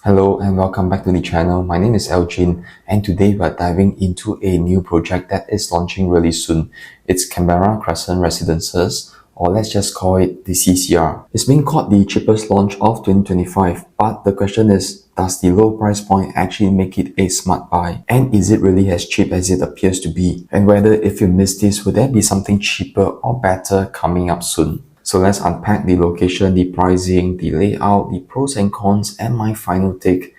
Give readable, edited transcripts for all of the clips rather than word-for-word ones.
Hello and welcome back to the channel. My name is Elgin and today we're diving into a new project that is launching really soon. It's Canberra Crescent Residences, or let's just call it the CCR. It's been called the cheapest launch of 2025, but the question is, does the low price point actually make it a smart buy? And is it really as cheap as it appears to be? And whether if you missed this, would there be something cheaper or better coming up soon? So let's unpack the location, the pricing, the layout, the pros and cons, and my final take.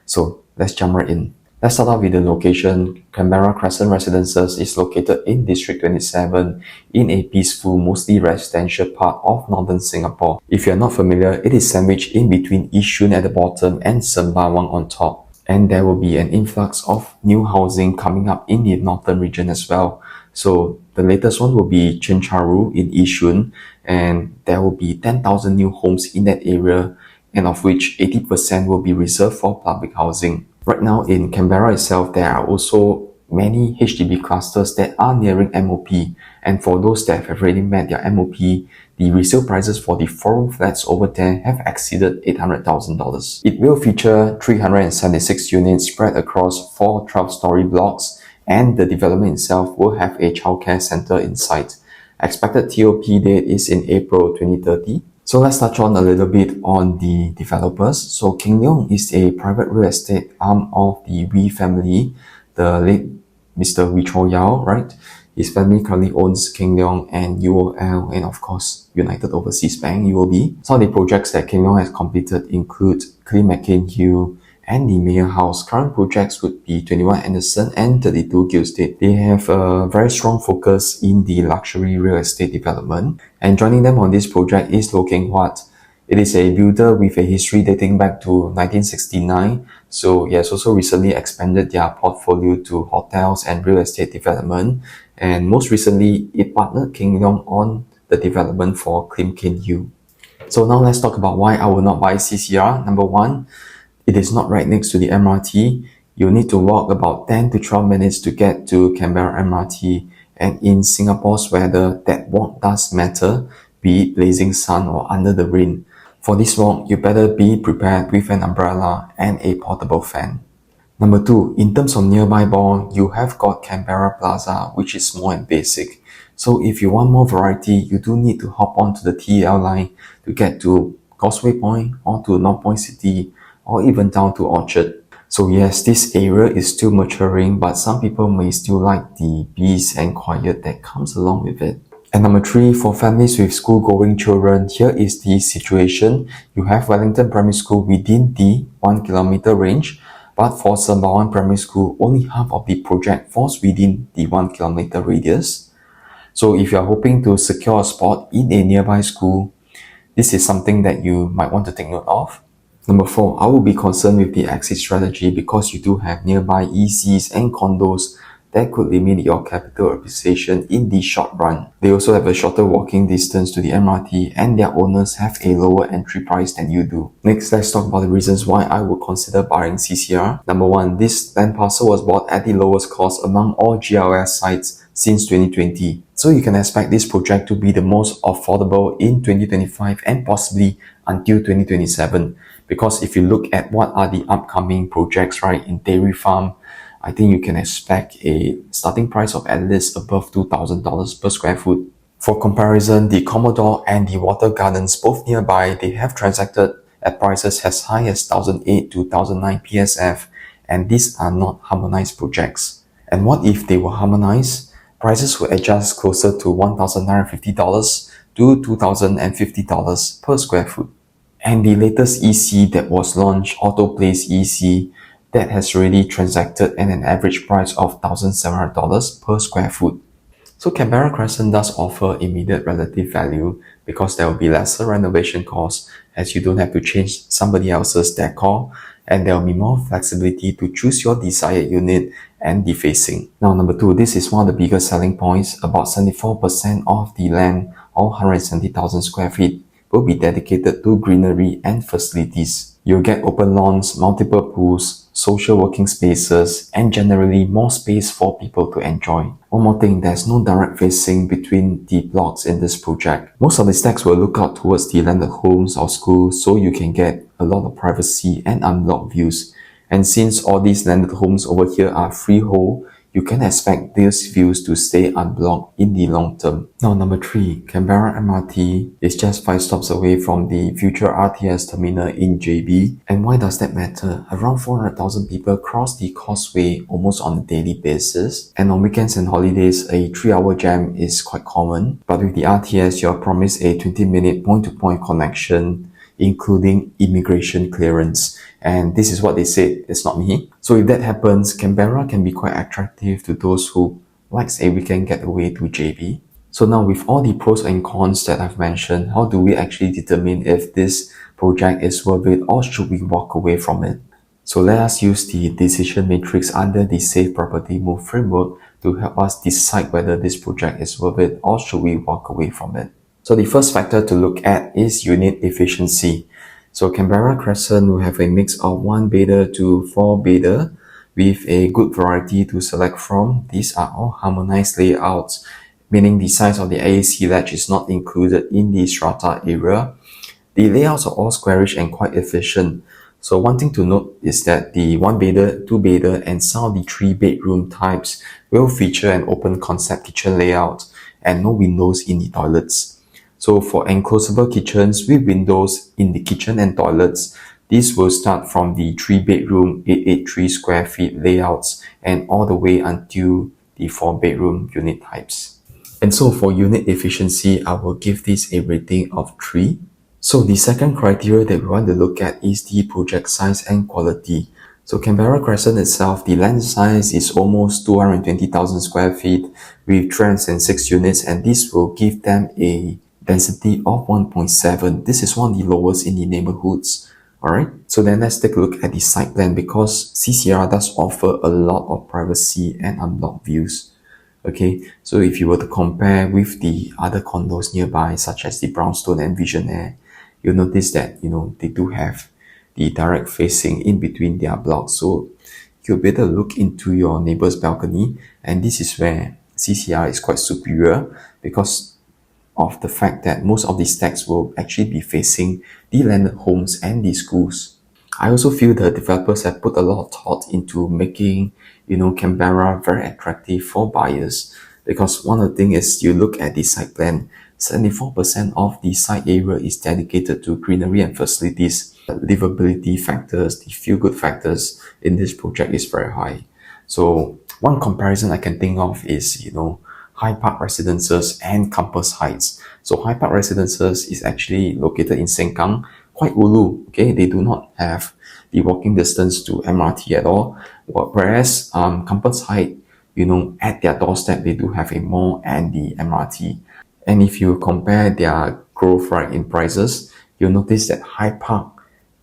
So let's jump right in. Let's start off with the location. Canberra Crescent Residences is located in District 27 in a peaceful, mostly residential part of northern Singapore. If you're not familiar, it is sandwiched in between Yishun at the bottom and Sembawang on top. And there will be an influx of new housing coming up in the northern region as well. So the latest one will be Chencharu in Yishun, and there will be 10,000 new homes in that area, and of which 80% will be reserved for public housing. Right now in Canberra itself, there are also many HDB clusters that are nearing MOP, and for those that have already met their MOP, the resale prices for the 4-room flats over there have exceeded $800,000. It will feature 376 units spread across 4 12-story blocks, and the development itself will have a childcare center inside. Expected TOP date is in April 2030. So let's touch on a little bit on the developers. So King Leong is a private real estate arm of the Wee family, the late Mr. Wee Cho Yao, right? His family currently owns King Leong and UOL, and of course United Overseas Bank, UOB. Some of the projects that King Leong has completed include Clean McCain Hill and the Mayor House. Current projects would be 21 Anderson and 32 Gilstead. They have a very strong focus in the luxury real estate development. And joining them on this project is Loh Keng Huat. It is a builder with a history dating back to 1969. So he has also recently expanded their portfolio to hotels and real estate development. And most recently, it partnered King Leong on the development for Clean McCain Hill. So now let's talk about why I will not buy CCR. Number one, it is not right next to the MRT. You need to walk about 10 to 12 minutes to get to Canberra MRT. And in Singapore's weather, that walk does matter, be it blazing sun or under the rain. For this walk, you better be prepared with an umbrella and a portable fan. Number two, in terms of nearby mall, you have got Canberra Plaza, which is small and basic. So if you want more variety, you do need to hop onto the TL line to get to Causeway Point or to North Point City, or even down to Orchard. So yes, this area is still maturing, but some people may still like the peace and quiet that comes along with it. And number three, for families with school-going children, here is the situation. You have Wellington Primary School within the 1 kilometer range, but for Sembawang Primary School, only half of the project falls within the 1 kilometer radius. So if you are hoping to secure a spot in a nearby school, this is something that you might want to take note of. Number four, I will be concerned with the exit strategy because you do have nearby ECs and condos that could limit your capital appreciation in the short run. They also have a shorter walking distance to the MRT, and their owners have a lower entry price than you do. Next, let's talk about the reasons why I would consider buying CCR. Number one, this land parcel was bought at the lowest cost among all GLS sites since 2020. So you can expect this project to be the most affordable in 2025 and possibly until 2027. Because if you look at what are the upcoming projects, right, in Dairy Farm, I think you can expect a starting price of at least above $2,000 per square foot. For comparison, the Commodore and the Watergardens, both nearby, they have transacted at prices as high as 1,008 to 1,009 PSF, and these are not harmonized projects. And what if they were harmonized? Prices would adjust closer to $1,950 to $2,050 per square foot. And the latest EC that was launched, Autoplace EC, that has already transacted at an average price of $1,700 per square foot. So Canberra Crescent does offer immediate relative value because there will be lesser renovation costs as you don't have to change somebody else's decor, and there will be more flexibility to choose your desired unit and the facing. Now number two, this is one of the biggest selling points. About 74% of the land, or 170,000 square feet, will be dedicated to greenery and facilities. You'll get open lawns, multiple pools, social working spaces, and generally more space for people to enjoy. One more thing, there's no direct facing between the blocks in this project. Most of the stacks will look out towards the landed homes or schools, so you can get a lot of privacy and unblocked views. And since all these landed homes over here are freehold, you can expect these views to stay unblocked in the long term. Now, number 3, Canberra MRT is just 5 stops away from the future RTS terminal in JB. And why does that matter? Around 400,000 people cross the causeway almost on a daily basis. And on weekends and holidays, a 3-hour jam is quite common. But with the RTS, you're promised a 20-minute point-to-point connection, including immigration clearance. And this is what they said, it's not me. So if that happens, Canberra can be quite attractive to those who likes a weekend getaway to JB. So now with all the pros and cons that I've mentioned, how do we actually determine if this project is worth it or should we walk away from it? So let us use the decision matrix under the Safe Property Move framework to help us decide whether this project is worth it or should we walk away from it. So the first factor to look at is unit efficiency. So Canberra Crescent will have a mix of 1-bedder to 4-bedder with a good variety to select from. These are all harmonized layouts, meaning the size of the AAC ledge is not included in the strata area. The layouts are all squarish and quite efficient. So one thing to note is that the 1-bedder, 2-bedder and some of the 3-bedroom types will feature an open concept kitchen layout and no windows in the toilets. So for enclosable kitchens with windows in the kitchen and toilets, this will start from the 3-bedroom 883 square feet layouts and all the way until the 4-bedroom unit types. And so for unit efficiency, I will give this a rating of 3. So the second criteria that we want to look at is the project size and quality. So Canberra Crescent itself, the land size is almost 220,000 square feet with 306 units, and this will give them a density of 1.7. This is one of the lowest in the neighborhoods. Alright, so then let's take a look at the site plan because CCR does offer a lot of privacy and unblocked views. Okay, so if you were to compare with the other condos nearby, such as the Brownstone and Visionaire, you'll notice that, they do have the direct facing in between their blocks. So you better look into your neighbor's balcony, and this is where CCR is quite superior because of the fact that most of the stacks will actually be facing the landed homes and the schools. I also feel the developers have put a lot of thought into making, Canberra very attractive for buyers, because one of the things is you look at the site plan, 74% of the site area is dedicated to greenery and facilities. The livability factors, the feel-good factors in this project is very high. So one comparison I can think of is, High Park Residences and Campus Heights. So High Park Residences is actually located in Sengkang, quite ulu. Okay, they do not have the walking distance to MRT at all. Whereas Campus Heights, at their doorstep, they do have a mall and the MRT. And if you compare their growth rate in prices, you'll notice that High Park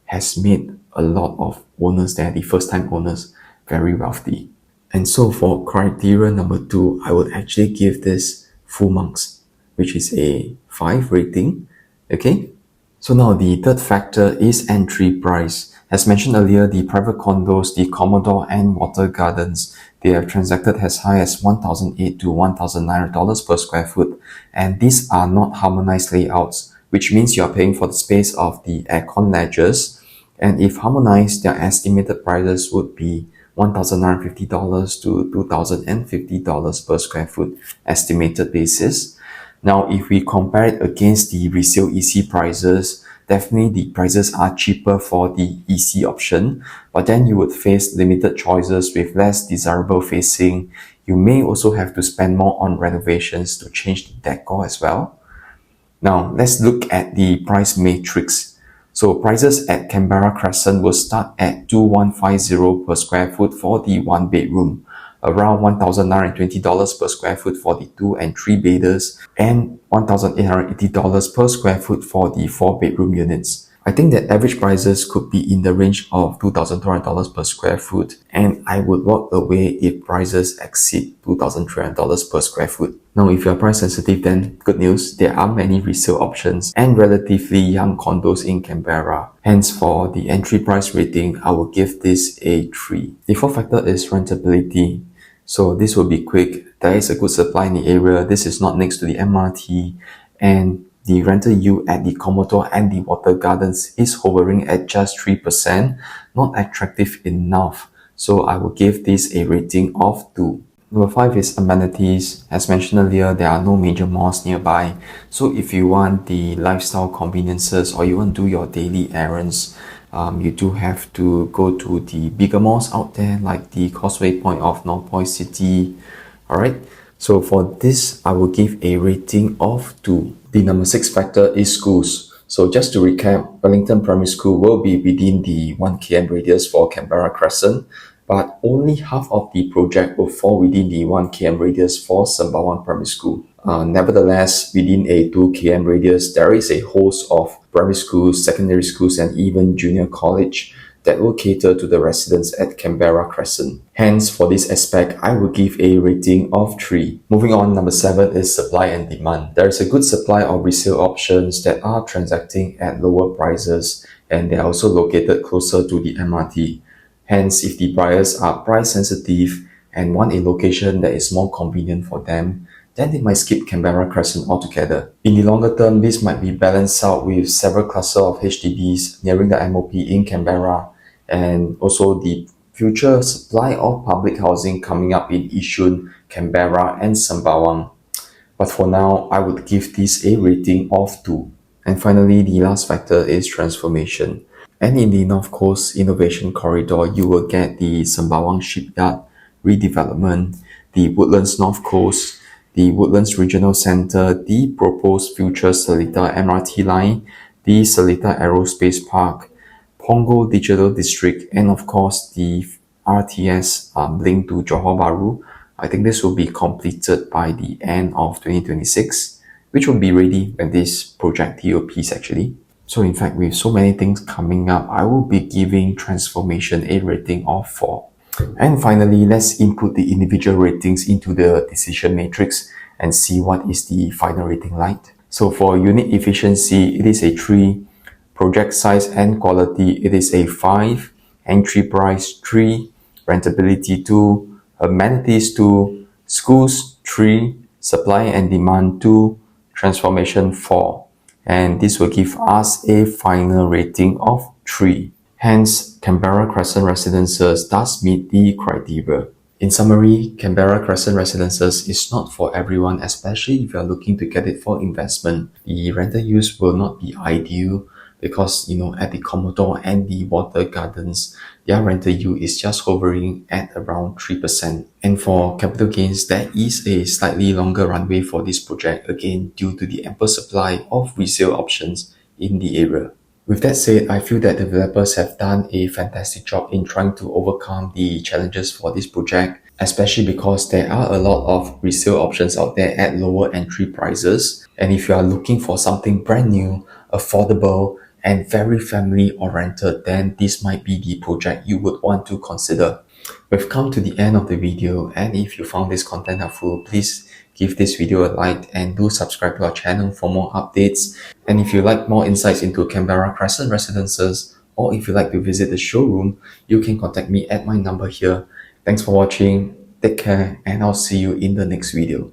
has made a lot of owners there, the first-time owners, very wealthy. And so for criteria number 2, I would actually give this full marks, which is a 5 rating. Okay. So now the third factor is entry price. As mentioned earlier, the private condos, the Commodore and Watergardens, they have transacted as high as $1,008 to $1,900 per square foot. And these are not harmonized layouts, which means you are paying for the space of the aircon ledges. And if harmonized, their estimated prices would be $1,950 to $2,050 per square foot estimated basis. Now, if we compare it against the resale EC prices, definitely the prices are cheaper for the EC option, but then you would face limited choices with less desirable facing. You may also have to spend more on renovations to change the decor as well. Now, let's look at the price matrix. So prices at Canberra Crescent will start at $2,150 per square foot for the 1-bedroom, around $1,920 per square foot for the 2 and 3-bedders, and $1,880 per square foot for the 4-bedroom units. I think that average prices could be in the range of $2,200 per square foot, and I would walk away if prices exceed $2,300 per square foot. Now, if you are price sensitive, then good news, there are many resale options and relatively young condos in Canberra. Hence, for the entry price rating, I will give this a 3. The fourth factor is rentability. So this will be quick. There is a good supply in the area. This is not next to the MRT, and the rental yield at the Commodore and the Watergardens is hovering at just 3%, not attractive enough. So I will give this a rating of 2. Number 5 is amenities. As mentioned earlier, there are no major malls nearby. So if you want the lifestyle conveniences or you want to do your daily errands, you do have to go to the bigger malls out there like the Causeway Point of North Point City. Alright, so for this, I will give a rating of 2. The number 6 factor is schools. So just to recap, Wellington Primary School will be within the 1 km radius for Canberra Crescent, but only half of the project will fall within the 1 km radius for Sembawang Primary School. Nevertheless, within a 2 km radius, there is a host of primary schools, secondary schools, and even junior college that will cater to the residents at Canberra Crescent. Hence, for this aspect, I will give a rating of 3. Moving on, number 7 is supply and demand. There is a good supply of resale options that are transacting at lower prices, and they are also located closer to the MRT. Hence, if the buyers are price sensitive and want a location that is more convenient for them, then they might skip Canberra Crescent altogether. In the longer term, this might be balanced out with several clusters of HDBs nearing the MOP in Canberra, and also the future supply of public housing coming up in Yishun, Canberra, and Sembawang. But for now, I would give this a rating of 2. And finally, the last factor is transformation. And in the North Coast Innovation Corridor, you will get the Sembawang Shipyard redevelopment, the Woodlands North Coast, the Woodlands Regional Centre, the proposed future Seletar MRT line, the Seletar Aerospace Park, Punggol Digital District, and of course the RTS link to Johor Bahru. I think this will be completed by the end of 2026, which will be ready when this project TOPs actually. So in fact, with so many things coming up, I will be giving transformation a rating of 4. And finally, let's input the individual ratings into the decision matrix and see what is the final rating like. So for unit efficiency, it is a 3. Project size and quality, it is a 5. Entry price, 3. Rentability, 2. Amenities, 2. Schools, 3. Supply and demand, 2. Transformation, 4. And this will give us a final rating of 3. Hence, Canberra Crescent Residences does meet the criteria. In summary, Canberra Crescent Residences is not for everyone, especially if you are looking to get it for investment. The rental use will not be ideal because, at the Commodore and the Watergardens, their rental yield is just hovering at around 3%. And for capital gains, there is a slightly longer runway for this project, again due to the ample supply of resale options in the area. With that said, I feel that developers have done a fantastic job in trying to overcome the challenges for this project, especially because there are a lot of resale options out there at lower entry prices. And if you are looking for something brand new, affordable, and very family oriented, then this might be the project you would want to consider. We've come to the end of the video, and if you found this content helpful, please give this video a like and do subscribe to our channel for more updates. And if you like more insights into Canberra Crescent Residences, or if you like to visit the showroom, you can contact me at my number here. Thanks for watching, take care, and I'll see you in the next video.